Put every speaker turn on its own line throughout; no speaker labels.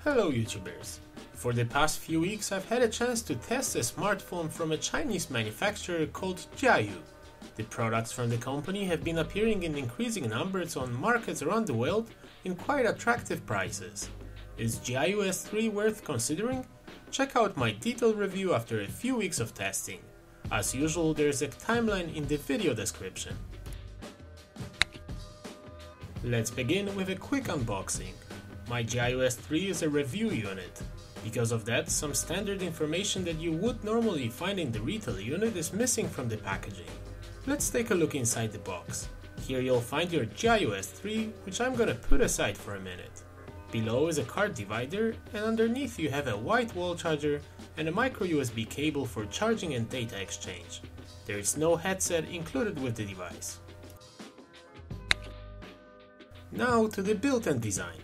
Hello YouTubers! For the past few weeks I've had a chance to test a smartphone from a Chinese manufacturer called Jiayu. The products from the company have been appearing in increasing numbers on markets around the world in quite attractive prices. Is Jiayu S3 worth considering? Check out my detailed review after a few weeks of testing. As usual, there's a timeline in the video description. Let's begin with a quick unboxing. My Jiayu S3 is a review unit. Because of that, some standard information that you would normally find in the retail unit is missing from the packaging. Let's take a look inside the box. Here you'll find your Jiayu S3, which I'm gonna put aside for a minute. Below is a card divider, and underneath you have a white wall charger and a micro USB cable for charging and data exchange. There is no headset included with the device. Now to the built-in design.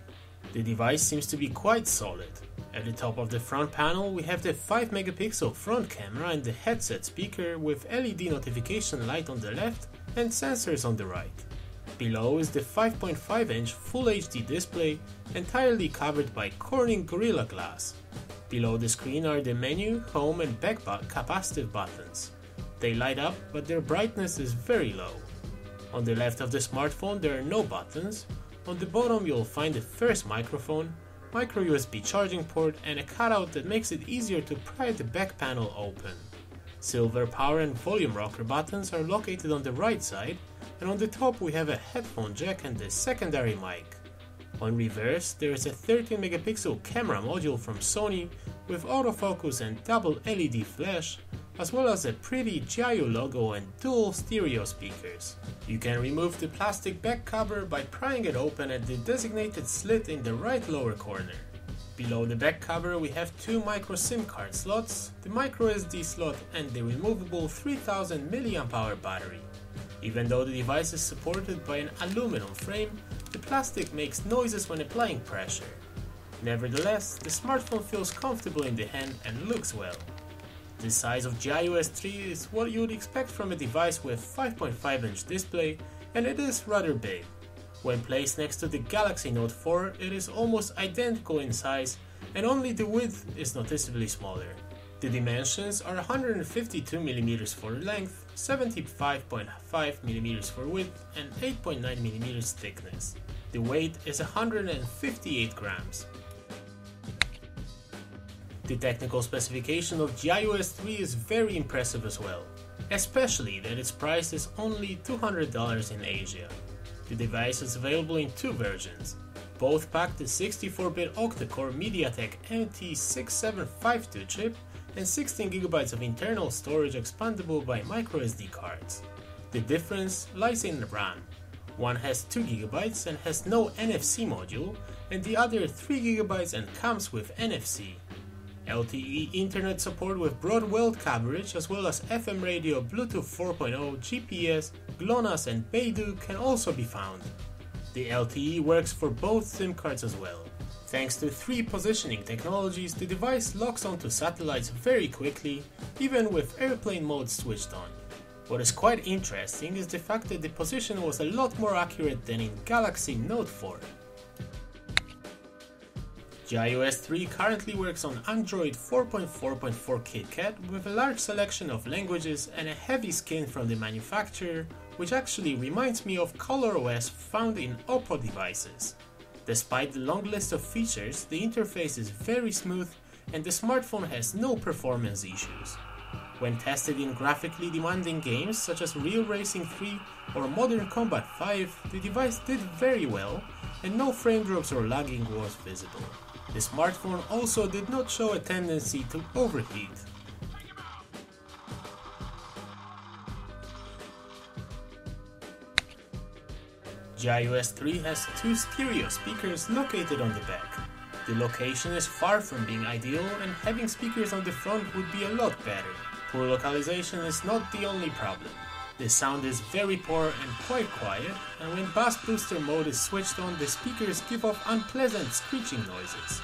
The device seems to be quite solid. At the top of the front panel we have the 5 megapixel front camera and the headset speaker with LED notification light on the left and sensors on the right. Below is the 5.5 inch Full HD display entirely covered by Corning Gorilla Glass. Below the screen are the menu, home and back capacitive buttons. They light up, but their brightness is very low. On the left of the smartphone there are no buttons. On the bottom you'll find the first microphone, micro USB charging port and a cutout that makes it easier to pry the back panel open. Silver power and volume rocker buttons are located on the right side, and on the top we have a headphone jack and a secondary mic. On reverse there is a 13 megapixel camera module from Sony with autofocus and double LED flash, as well as a pretty Jiayu logo and dual stereo speakers. You can remove the plastic back cover by prying it open at the designated slit in the right lower corner. Below the back cover we have two micro SIM card slots, the micro SD slot and the removable 3000 mAh battery. Even though the device is supported by an aluminum frame, the plastic makes noises when applying pressure. Nevertheless, the smartphone feels comfortable in the hand and looks well. The size of Jiayu S3 is what you would expect from a device with 5.5 inch display, and it is rather big. When placed next to the Galaxy Note 4, it is almost identical in size, and only the width is noticeably smaller. The dimensions are 152mm for length, 75.5mm for width, and 8.9mm thickness. The weight is 158 grams. The technical specification of Jiayu S3 is very impressive as well, especially that its price is only $200 in Asia. The device is available in two versions. Both pack the 64-bit octa-core MediaTek MT6752 chip and 16GB of internal storage expandable by microSD cards. The difference lies in RAM. One has 2GB and has no NFC module, and the other 3GB and comes with NFC. LTE internet support with broad world coverage as well as FM radio, Bluetooth 4.0, GPS, GLONASS and Beidou can also be found. The LTE works for both SIM cards as well. Thanks to 3 positioning technologies, the device locks onto satellites very quickly, even with airplane mode switched on. What is quite interesting is the fact that the position was a lot more accurate than in Galaxy Note 4. Jiayu S3 currently works on Android 4.4.4 KitKat with a large selection of languages and a heavy skin from the manufacturer, which actually reminds me of ColorOS found in Oppo devices. Despite the long list of features, the interface is very smooth and the smartphone has no performance issues. When tested in graphically demanding games such as Real Racing 3 or Modern Combat 5, the device did very well and no frame drops or lagging was visible. The smartphone also did not show a tendency to overheat. Jiayu S3 has 2 stereo speakers located on the back. The location is far from being ideal and having speakers on the front would be a lot better. Poor localization is not the only problem. The sound is very poor and quite quiet, and when bass booster mode is switched on, the speakers give off unpleasant screeching noises.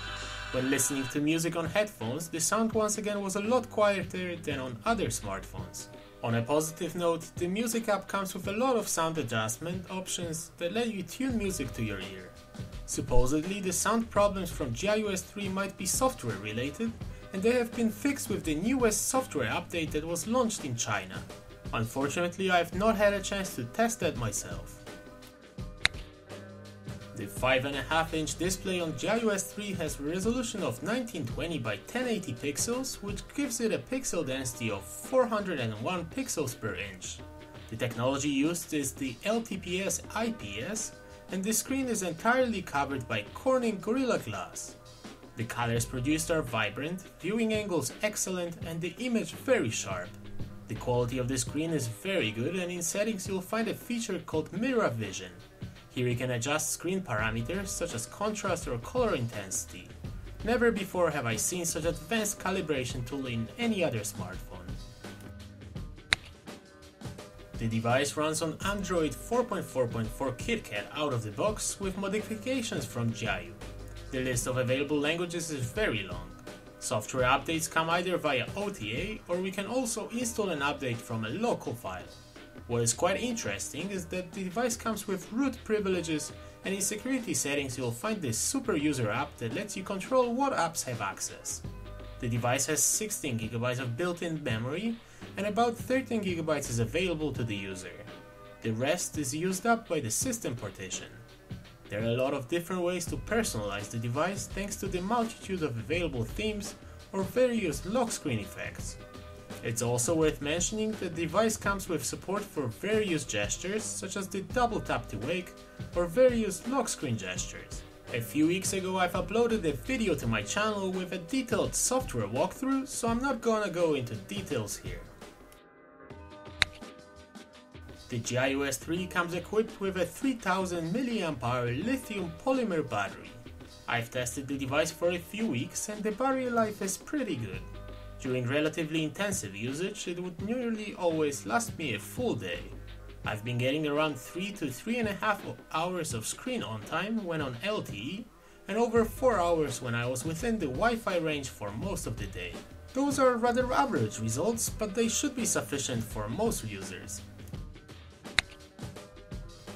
When listening to music on headphones, the sound once again was a lot quieter than on other smartphones. On a positive note, the music app comes with a lot of sound adjustment options that let you tune music to your ear. Supposedly, the sound problems from Jiayu S3 might be software related, and they have been fixed with the newest software update that was launched in China. Unfortunately, I have not had a chance to test that myself. The 5.5-inch display on Jiayu S3 has a resolution of 1920 by 1080 pixels, which gives it a pixel density of 401 pixels per inch. The technology used is the LTPS IPS, and the screen is entirely covered by Corning Gorilla Glass. The colors produced are vibrant, viewing angles excellent, and the image very sharp. The quality of the screen is very good, and in settings you'll find a feature called Mirror Vision. Here you can adjust screen parameters such as contrast or color intensity. Never before have I seen such advanced calibration tool in any other smartphone. The device runs on Android 4.4.4 KitKat out of the box with modifications from Jiayu. The list of available languages is very long. Software updates come either via OTA, or we can also install an update from a local file. What is quite interesting is that the device comes with root privileges, and in security settings you'll find this super user app that lets you control what apps have access. The device has 16GB of built-in memory, and about 13GB is available to the user. The rest is used up by the system partition. There are a lot of different ways to personalize the device thanks to the multitude of available themes or various lock screen effects. It's also worth mentioning that the device comes with support for various gestures such as the double tap to wake or various lock screen gestures. A few weeks ago I've uploaded a video to my channel with a detailed software walkthrough, so I'm not gonna go into details here. The Jiayu S3 comes equipped with a 3000 mAh lithium polymer battery. I've tested the device for a few weeks and the battery life is pretty good. During relatively intensive usage, it would nearly always last me a full day. I've been getting around 3 to 3.5 hours of screen on time when on LTE, and over 4 hours when I was within the Wi-Fi range for most of the day. Those are rather average results, but they should be sufficient for most users.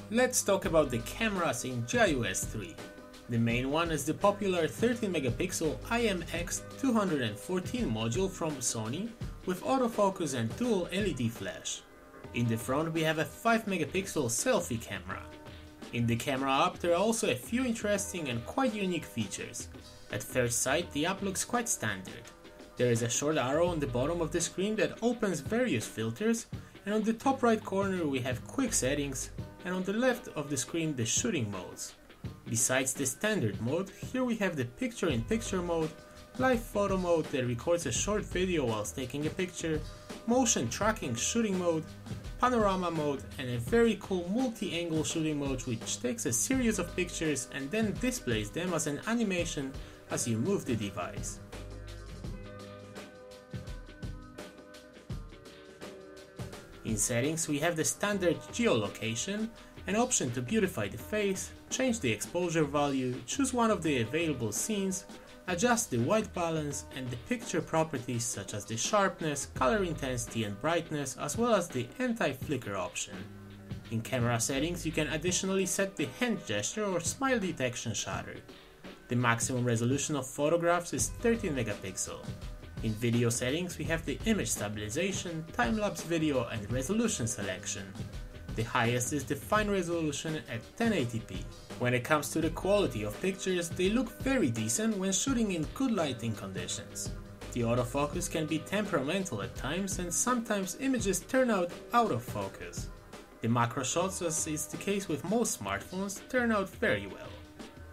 Let's talk about the cameras in Jiayu S3. The main one is the popular 13MP IMX214 module from Sony with autofocus and dual LED flash. In the front we have a 5MP selfie camera. In the camera app there are also a few interesting and quite unique features. At first sight the app looks quite standard. There is a short arrow on the bottom of the screen that opens various filters, and on the top right corner we have quick settings, and on the left of the screen the shooting modes. Besides the standard mode, here we have the picture-in-picture mode, live photo mode that records a short video whilst taking a picture, motion tracking shooting mode, panorama mode, and a very cool multi-angle shooting mode which takes a series of pictures and then displays them as an animation as you move the device. In settings we have the standard geolocation, an option to beautify the face, change the exposure value, choose one of the available scenes, adjust the white balance and the picture properties such as the sharpness, color intensity and brightness, as well as the anti-flicker option. In camera settings you can additionally set the hand gesture or smile detection shutter. The maximum resolution of photographs is 13MP. In video settings we have the image stabilization, time-lapse video and resolution selection. The highest is the fine resolution at 1080p. When it comes to the quality of pictures, they look very decent when shooting in good lighting conditions. The autofocus can be temperamental at times and sometimes images turn out of focus. The macro shots, as is the case with most smartphones, turn out very well.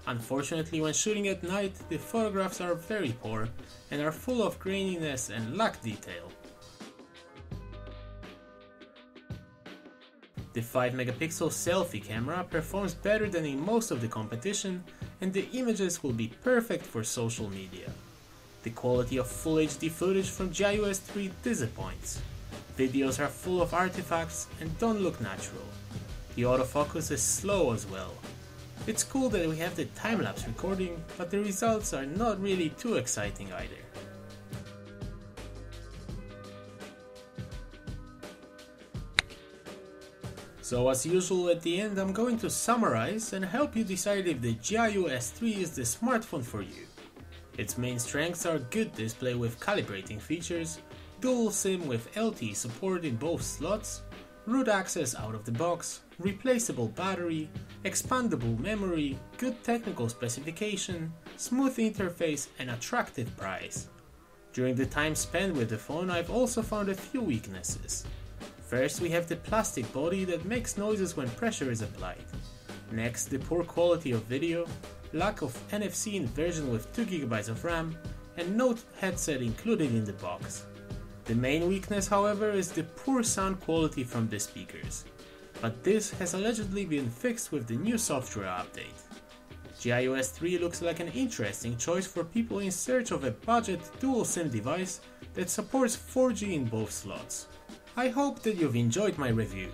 Unfortunately, when shooting at night, the photographs are very poor and are full of graininess and lack detail. The 5MP selfie camera performs better than in most of the competition, and the images will be perfect for social media. The quality of Full HD footage from Jiayu S3 disappoints. Videos are full of artifacts and don't look natural. The autofocus is slow as well. It's cool that we have the time-lapse recording, but the results are not really too exciting either. So as usual at the end I'm going to summarize and help you decide if the Jiayu S3 is the smartphone for you. Its main strengths are good display with calibrating features, dual SIM with LTE support in both slots, root access out of the box, replaceable battery, expandable memory, good technical specification, smooth interface and attractive price. During the time spent with the phone I've also found a few weaknesses. First we have the plastic body that makes noises when pressure is applied. Next the poor quality of video, lack of NFC inversion with 2GB of RAM, and no headset included in the box. The main weakness however is the poor sound quality from the speakers, but this has allegedly been fixed with the new software update. Jiayu S3 looks like an interesting choice for people in search of a budget dual SIM device that supports 4G in both slots. I hope that you've enjoyed my review.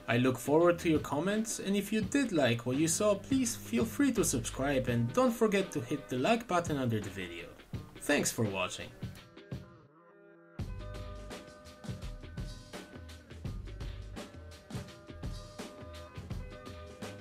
I look forward to your comments, and if you did like what you saw, please feel free to subscribe and don't forget to hit the like button under the video. Thanks for watching.